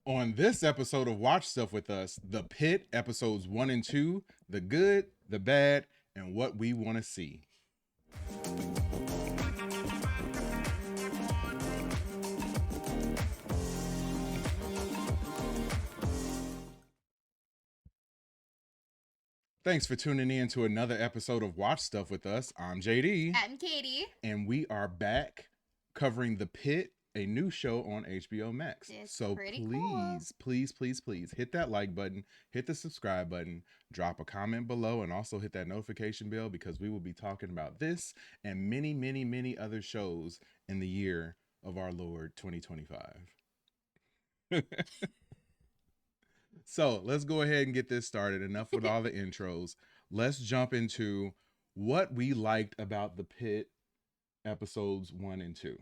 On this episode of Watch Stuff with Us, The Pit, episodes 1 and 2, the good, the bad, and what we want to see. Thanks for tuning in to another episode of Watch Stuff with Us. I'm JD. I'm Katie. And we are back covering The Pit, a new show on HBO Max. It's So pretty cool. please hit that like button, hit the subscribe button, drop a comment below, and also hit that notification bell because we will be talking about this and many other shows in the year of our Lord 2025. So let's go ahead and get this started. Enough with all the intros. Let's jump into what we liked about The Pit episodes 1 and 2.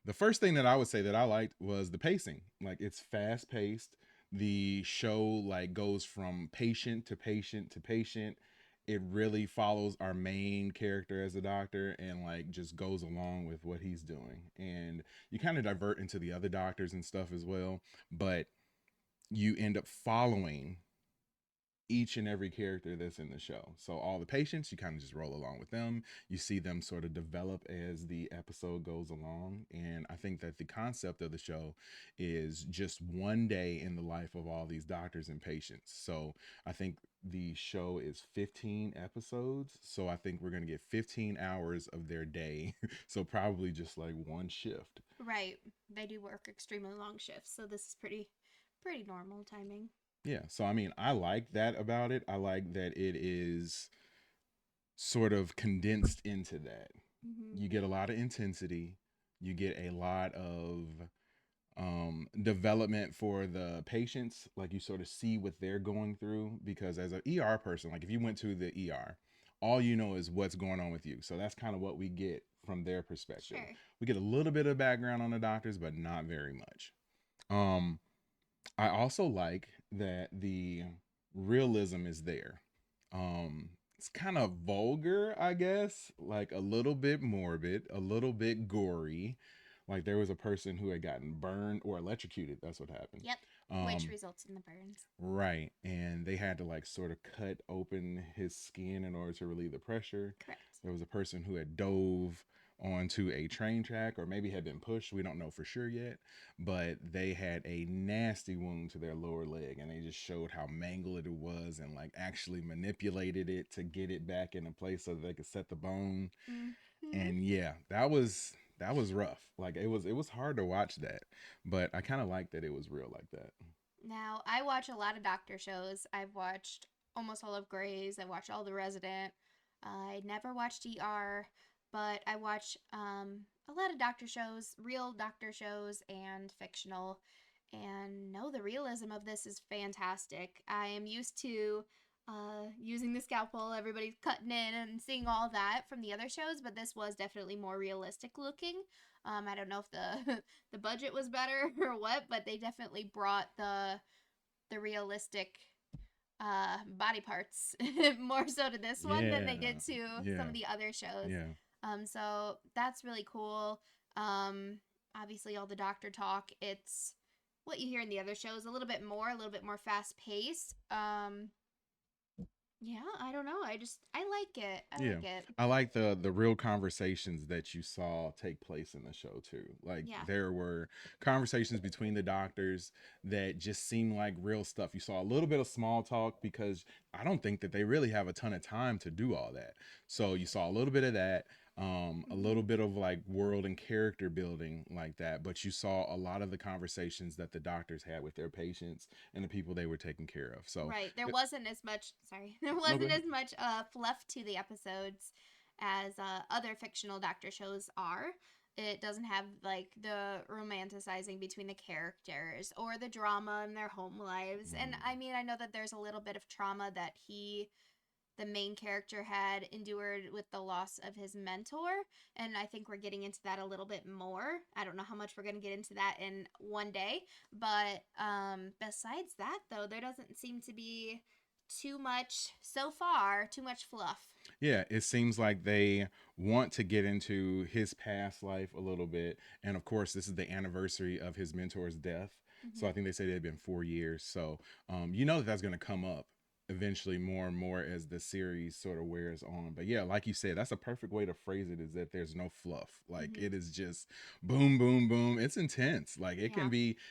The first thing that I would say that I liked was the pacing. Like, it's fast paced. The show like goes from patient to patient to patient. It really follows our main character as a doctor and like just goes along with what he's doing. And you kind of divert into the other doctors and stuff as well, but you end up following each and every character that's in the show. So all the patients, you kind of just roll along with them. You see them sort of develop as the episode goes along. And I think that the concept of the show is just one day in the life of all these doctors and patients. So I think the show is 15 episodes. So I think we're going to get 15 hours of their day. So probably just like one shift. Right. They do work extremely long shifts, so this is pretty normal timing. Yeah, so I mean, I like that about it. I like that it is sort of condensed into that. Hmm. You get a lot of intensity, you get a lot of development for the patients. Like, you sort of see what they're going through because as an ER person, like if you went to the ER, all you know is what's going on with you. So that's kind of what we get from their perspective. Sure. We get a little bit of background on the doctors, but not very much. Um, I also like that the realism is there. It's kind of vulgar, I guess, like a little bit morbid, a little bit gory. Like, there was a person who had gotten burned or electrocuted. That's what happened. Yep. Which Um, results in the burns. right. And they had to like sort of cut open his skin in order to relieve the pressure. Correct. There was a person who had dove onto a train track or maybe had been pushed. We don't know for sure yet, but they had a nasty wound to their lower leg and they just showed how mangled it was and like actually manipulated it to get it back into place so that they could set the bone. Hmm. And yeah, that was rough. Like, it was hard to watch that, but I kind of like that it was real like that. Now, I watch a lot of doctor shows. I've watched almost all of Grey's. I watched all The Resident. I never watched ER, but I watch a lot of doctor shows, real doctor shows, and fictional. And no, the realism of this is fantastic. I am used to using the scalpel, everybody's cutting in and seeing all that from the other shows, but this was definitely more realistic looking. I don't know if the the budget was better or what, but they definitely brought the realistic body parts more so to this one than Yeah. they did to some Yeah. of the other shows. Yeah. So that's really cool. Obviously, all the doctor talk. It's what you hear in the other shows, a little bit more fast paced. Yeah, I don't know. I like it. I Yeah. like it. I like the real conversations that you saw take place in the show too. Like, Yeah. there were conversations between the doctors that just seemed like real stuff. You saw a little bit of small talk because I don't think that they really have a ton of time to do all that. So you saw a little bit of that, a Hmm. little bit of like world and character building like that, but you saw a lot of the conversations that the doctors had with their patients and the people they were taking care of. So Right. There it, wasn't as much. Sorry, there no, go wasn't ahead. as much fluff to the episodes as other fictional doctor shows are. It doesn't have like the romanticizing between the characters or the drama in their home lives. And Mm. I mean, I know that there's a little bit of trauma that the main character, had endured with the loss of his mentor. And I think we're getting into that a little bit more. I don't know how much we're going to get into that in one day. But besides that, though, there doesn't seem to be too much so far, too much fluff. Yeah, it seems like they want to get into his past life a little bit. And of course, this is the anniversary of his mentor's death. So I Mm-hmm. think they say they've been 4 years. So you know that that's going to come up eventually more and more as the series sort of wears on. But yeah, like you said, that's a perfect way to phrase it, is that there's no fluff. Like Mm-hmm. it is just boom, boom, boom. It's intense. Like Yeah.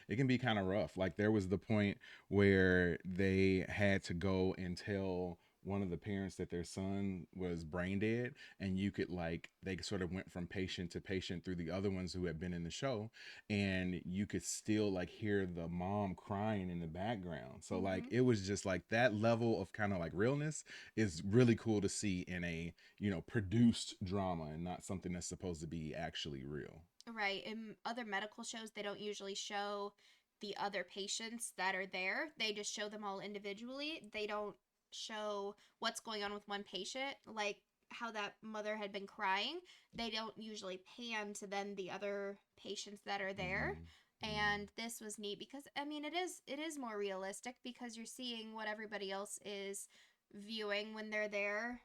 it can be kind of rough. Like there was the point where they had to go and tell one of the parents that their son was brain dead, and you could like they sort of went from patient to patient through the other ones who had been in the show, and you could still like hear the mom crying in the background. So like Mm-hmm. it was just like that level of kind of like realness is really cool to see in a, you know, produced drama and not something that's supposed to be actually real. Right. In other medical shows, they don't usually show the other patients that are there. They just show them all individually. They don't show what's going on with one patient, like how that mother had been crying. They don't usually pan to then the other patients that are there. Mm-hmm. And this was neat because I mean it is more realistic because you're seeing what everybody else is viewing when they're there.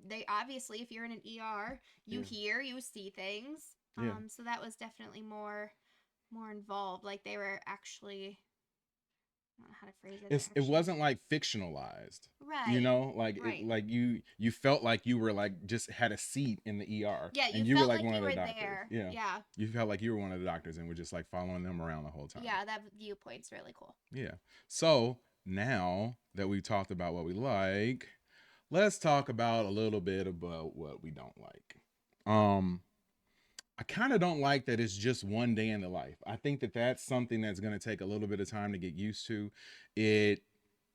They obviously, if you're in an ER, you Yeah. hear, you see things. Yeah. So that was definitely more involved. Like they were actually, I don't know how to phrase it. They're It actually wasn't like fictionalized. You right, know, like it, right. like you felt like you were like just had a seat in the ER Yeah, you and you were felt like like one you of the were doctors. there. Yeah. Yeah, You felt like you were one of the doctors and were just like following them around the whole time. yeah. That viewpoint's really cool. Yeah. So now that we've talked about what we like, let's talk about a little bit about what we don't like. Um, I kind of don't like that it's just one day in the life. I think that that's something that's going to take a little bit of time to get used to. It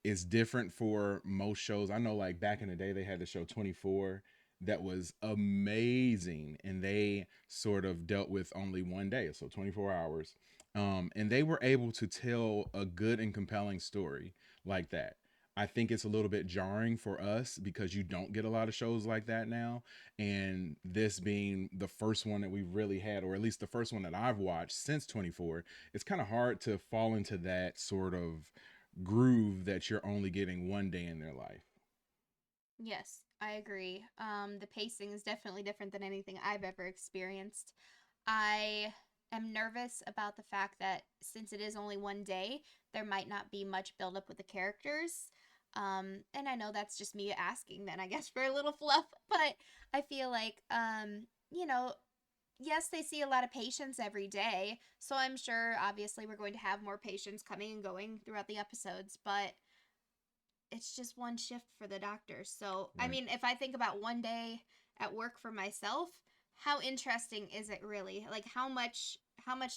is different for most shows. I know, like back in the day, they had the show 24 that was amazing, and they sort of dealt with only one day, so 24 hours. And they were able to tell a good and compelling story like that. I think it's a little bit jarring for us because you don't get a lot of shows like that now. And this being the first one that we've really had, or at least the first one that I've watched since 24, it's kind of hard to fall into that sort of groove that you're only getting one day in their life. Yes, I agree. The pacing is definitely different than anything I've ever experienced. I am nervous about the fact that since it is only one day, there might not be much buildup with the characters. And I know that's just me asking then, I guess, for a little fluff, but I feel like, yes, they see a lot of patients every day. So I'm sure, obviously, we're going to have more patients coming and going throughout the episodes, but it's just one shift for the doctors. So, I Right. mean, if I think about one day at work for myself, how interesting is it really? Like how much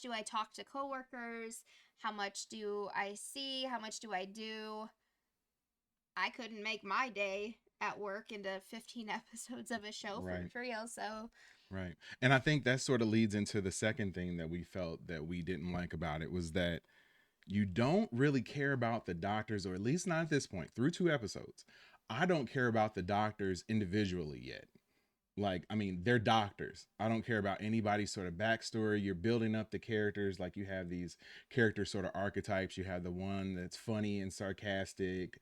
do I talk to coworkers? How much do I see? How much do I do? I couldn't make my day at work into 15 episodes of a show Right. for real. So, Right. And I think that sort of leads into the second thing that we felt that we didn't like about it was that you don't really care about the doctors, or at least not at this point, through 2 episodes. I don't care about the doctors individually yet. Like, I mean, they're doctors. I don't care about anybody's sort of backstory. You're building up the characters. Like, you have these character sort of archetypes. You have the one that's funny and sarcastic,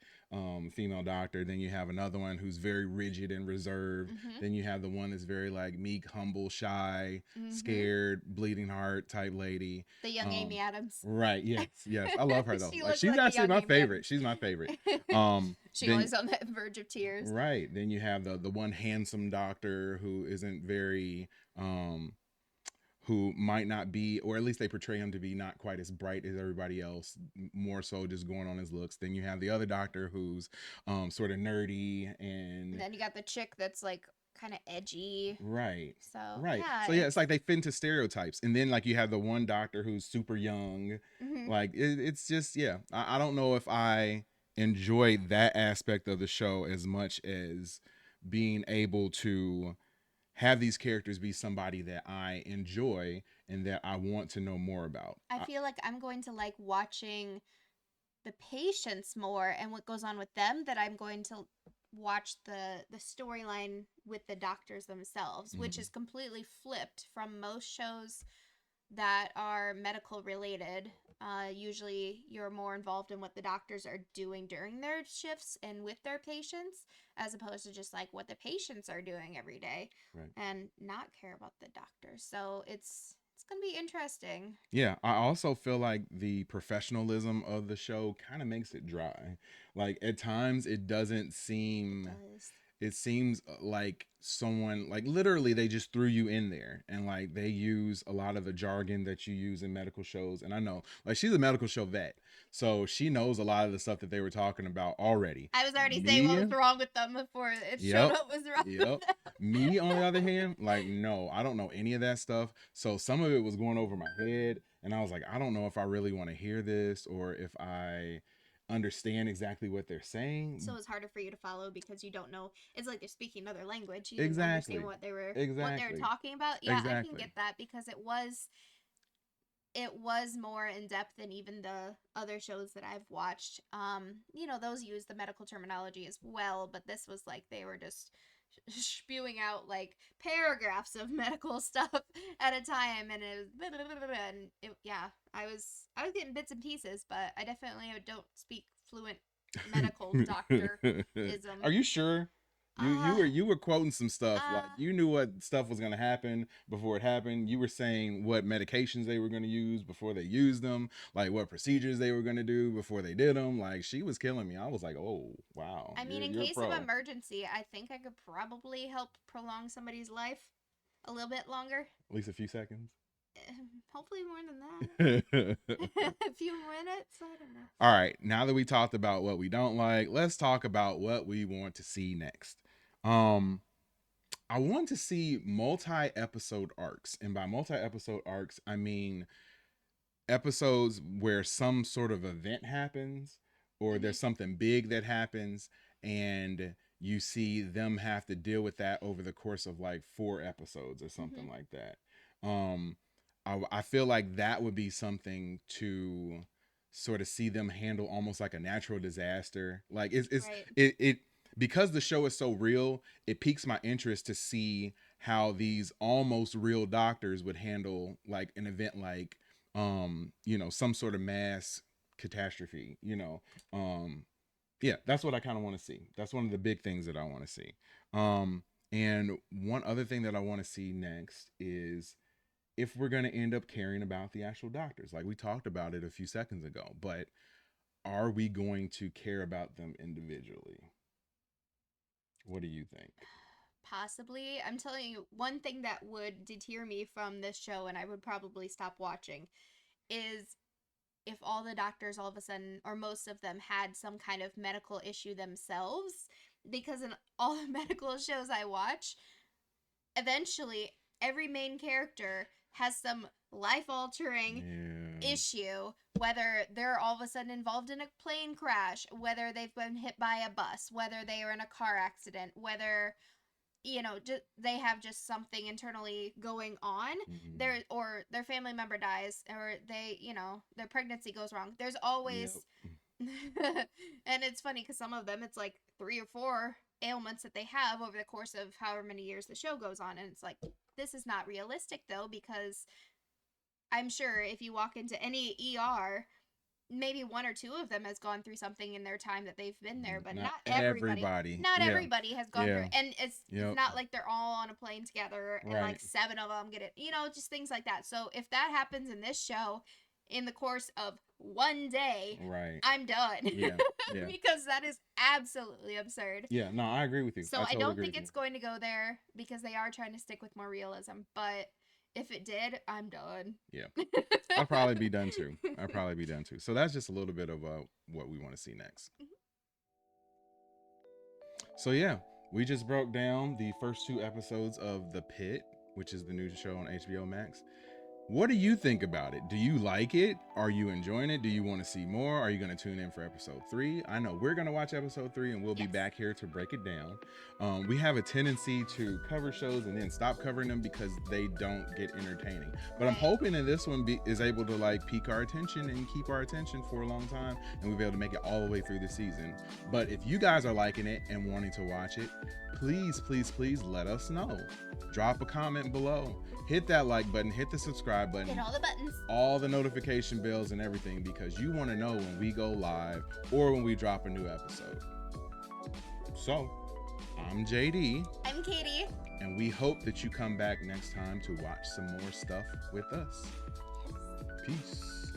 female doctor. Then you have another one who's very rigid and reserved. mhm. Then you have the one that's very like meek, humble, shy, Mhm. scared, bleeding heart type lady. The young Amy um Adams. right, yes, yes, I love her though. She Like, looked she's like a actually young my Amy favorite. Adams. She's my favorite. She Then always on the verge of tears. Right. Then you have the one handsome doctor who isn't very um who might not be, or at least they portray him to be not quite as bright as everybody else, more so just going on his looks. Then you have the other doctor who's sort of nerdy And and then you got the chick that's like kind of edgy. right. So Right. yeah, So yeah, it's it's like they fit into stereotypes. And then like you have the one doctor who's super young. mhm. Like it's just yeah. I don't know if I enjoy that aspect of the show as much as being able to have these characters be somebody that I enjoy and that I want to know more about. I feel like I'm going to like watching the patients more and what goes on with them that I'm going to watch the storyline with the doctors themselves, which Mhm. is completely flipped from most shows that are medical related. Usually, you're more involved in what the doctors are doing during their shifts and with their patients, as opposed to just like what the patients are doing every day Right. and not care about the doctors. So it's gonna be interesting. Yeah, I also feel like the professionalism of the show kind of makes it dry. Like at times it doesn't It seem, does. it seems like someone, like literally they just threw you in there, and like they use a lot of the jargon that you use in medical shows. And I know like she's a medical show vet, so she knows a lot of the stuff that they were talking about already. I was already saying what Me, was wrong with them before it showed yep. up was wrong with Yep. them. Me, on the other hand, like, no, I don't know any of that stuff. So some of it was going over my head. And I was like, I don't know if I really want to hear this or if I understand exactly what they're saying. So it's harder for you to follow because you don't know. It's like they're speaking another language. You didn't understand Exactly. what they were Exactly. talking about. Yeah, I can Exactly. get that because it was more in depth than even the other shows that I've watched. Those use the medical terminology as well, but this was like they were just spewing out like paragraphs of medical stuff at a time, and yeah, I was getting bits and pieces, but I definitely don't speak fluent medical doctorism. Are you sure? You Uh, were quoting some stuff, like uh, you knew what stuff was gonna happen before it happened. You were saying what medications they were gonna use before they used them, like what procedures they were gonna do before they did them. Like she was killing me. I was like, oh wow, I mean, in you're a case of pro. emergency, I think I could probably help prolong somebody's life a little bit longer. At least a few seconds. Hopefully more than All that. A few minutes. I don't know. right, now that we talked about what we don't like, let's talk about what we want to see next. Um, I want to see multi-episode arcs, and by multi-episode arcs, I mean episodes where some sort of event happens or Mhm. there's something big that happens, and you see them have to deal with that over the course of like 4 episodes or something Mhm. like that. um I feel like that would be something to sort of see them handle almost like a natural disaster. Like Right. it because the show is so real, it piques my interest to see how these almost real doctors would handle like an event like some sort of mass catastrophe. Yeah, that's what I kind of want to see. That's one of the big things that I want to see. And one other thing that I want to see next is if we're going to end up caring about the actual doctors. Like we talked about it a few seconds ago, but are we going to care about them individually? What do you think? Possibly. I'm telling you, one thing that would deter me from this show, and I would probably stop watching, is if all the doctors all of a sudden, or most of them, had some kind of medical issue themselves. Because in all the medical shows I watch, eventually every main character has some life altering Yeah. issue, whether they're all of a sudden involved in a plane crash, whether they've been hit by a bus, whether they are in a car accident, whether they have just something internally going on, Mm-hmm. or their family member dies, or their pregnancy goes wrong. There's Yep. always and it's funny because some of them, it's like 3 or 4 ailments that they have over the course of however many years the show goes on, and it's like, this is not realistic though, because I'm sure if you walk into any ER, maybe 1 or 2 of them has gone through something in their time that they've been there, but Not not everybody. everybody. Not Yeah. everybody has gone through Yeah. it. And it's Yep. not like they're all on a plane together and like Right. 7 of them get it. Just things like that. So if that happens in this show in the course of one day, Right. I'm done. Yeah. Yeah. Because that is absolutely absurd. Yeah. No, I agree with you. So I I totally don't agree think with you. it's going to go there because they are trying to stick with more realism. But if it did, I'm done. Yeah. I'll probably be done too. I'll probably be done too. So that's just a little bit of what we want to see next. So yeah, we just broke down the first 2 episodes of The Pit, which is the new show on HBO Max. What do you think about it? Do you like it? Are you enjoying it? Do you want to see more? Are you going to tune in for episode 3? I know we're going to watch episode 3 and we'll be Yes. back here to break it down. We have a tendency to cover shows and then stop covering them because they don't get entertaining. But I'm Right. hoping that this one is able to like pique our attention and keep our attention for a long time, and we'll be able to make it all the way through the season. But if you guys are liking it and wanting to watch it, please, please, please let us know. Drop a comment below. Hit that like button, hit the subscribe button, Hit all the buttons. all the notification bells and everything, because you want to know when we go live or when we drop a new episode. So, I'm JD. I'm I'm Katie. And we hope that you come back next time to watch some more stuff with us. Peace.